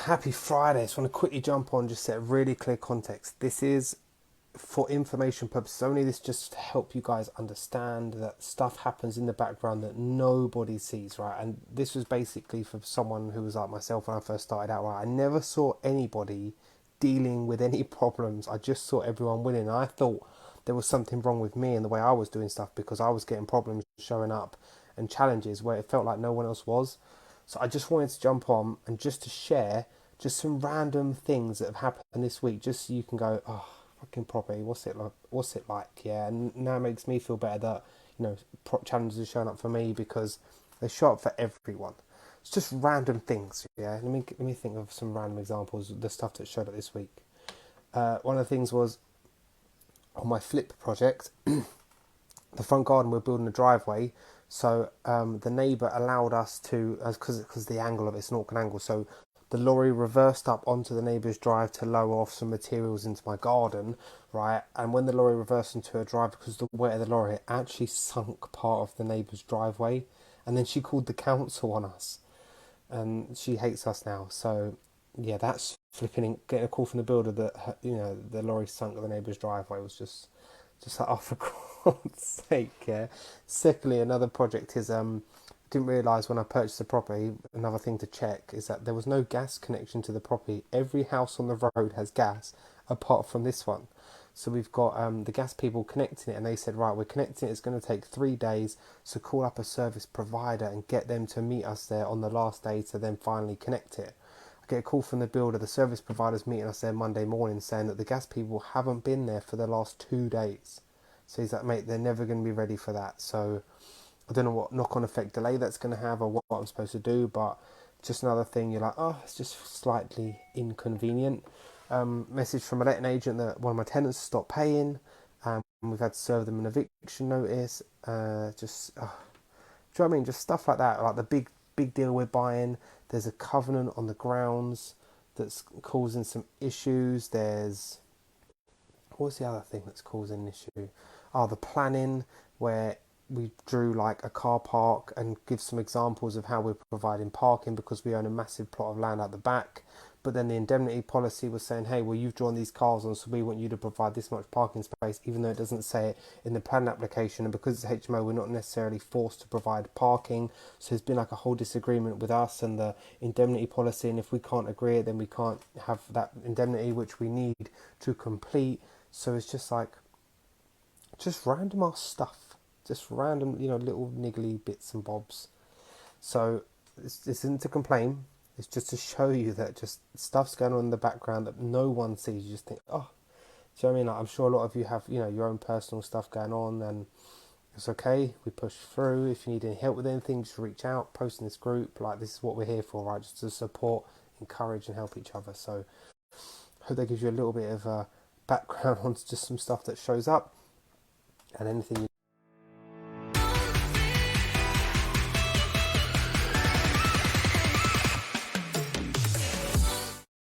Happy Friday. Just want to quickly jump on, just set really clear context. This is for information purposes only. This just to help you guys understand that stuff happens in the background that nobody sees, right? And this was basically for someone who was like myself when I first started out, right? I never saw anybody dealing with any problems. I just saw everyone winning. And I thought there was something wrong with me and the way I was doing stuff because I was getting problems showing up and challenges where it felt like no one else was. So I just wanted to jump on and just to share just some random things that have happened this week, just so you can go, oh, fucking property, what's it like? What's it like? Yeah, and now it makes me feel better that challenges are showing up for me because they show up for everyone. It's just random things. Yeah, let me think of some random examples of the stuff that showed up this week. One of the things was on my flip project, the front garden, we're building a driveway. So the neighbour allowed us to, because the angle of it's an awkward angle, so the lorry reversed up onto the neighbour's drive to lower off some materials into my garden, right? And when the lorry reversed into a drive, because of the weight of the lorry, it actually sunk part of the neighbour's driveway. And then she called the council on us, and she hates us now. So yeah, that's flipping. Getting a call from the builder that the lorry sunk the neighbour's driveway was just like, oh, for God's sake, yeah. Secondly, another project is didn't realise when I purchased the property, another thing to check is that there was no gas connection to the property. Every house on the road has gas apart from this one. So we've got the gas people connecting it, and they said, right, we're connecting it, it's going to take 3 days, so call up a service provider and get them to meet us there on the last day to then finally connect it. I get a call from the builder, the service provider's meeting us there Monday morning, saying that the gas people haven't been there for the last 2 days. So he's like, mate, they're never going to be ready for that. So I don't know what knock-on effect delay that's going to have or what I'm supposed to do, but just another thing you're like, oh, it's just slightly inconvenient. Message from a letting agent that one of my tenants stopped paying. We've had to serve them an eviction notice. Do you know what I mean? Just stuff like that, like the big deal we're buying. There's a covenant on the grounds that's causing some issues. There's what's the other thing that's causing an issue? Oh, the planning where we drew like a car park and give some examples of how we're providing parking because we own a massive plot of land at the back. But then the indemnity policy was saying, hey, well, you've drawn these cars on, so we want you to provide this much parking space, even though it doesn't say it in the plan application. And because it's HMO, we're not necessarily forced to provide parking. So there's been like a whole disagreement with us and the indemnity policy. And if we can't agree it, then we can't have that indemnity, which we need to complete. So it's just like, just random ass stuff. Just random, little niggly bits and bobs. So this isn't to complain. It's just to show you that just stuff's going on in the background that no one sees. You just think, oh, do you know what I mean? Like, I'm sure a lot of you have, your own personal stuff going on, and it's okay. We push through. If you need any help with anything, just reach out, post in this group. Like, this is what we're here for, right? Just to support, encourage, and help each other. So I hope that gives you a little bit of background on just some stuff that shows up, and anything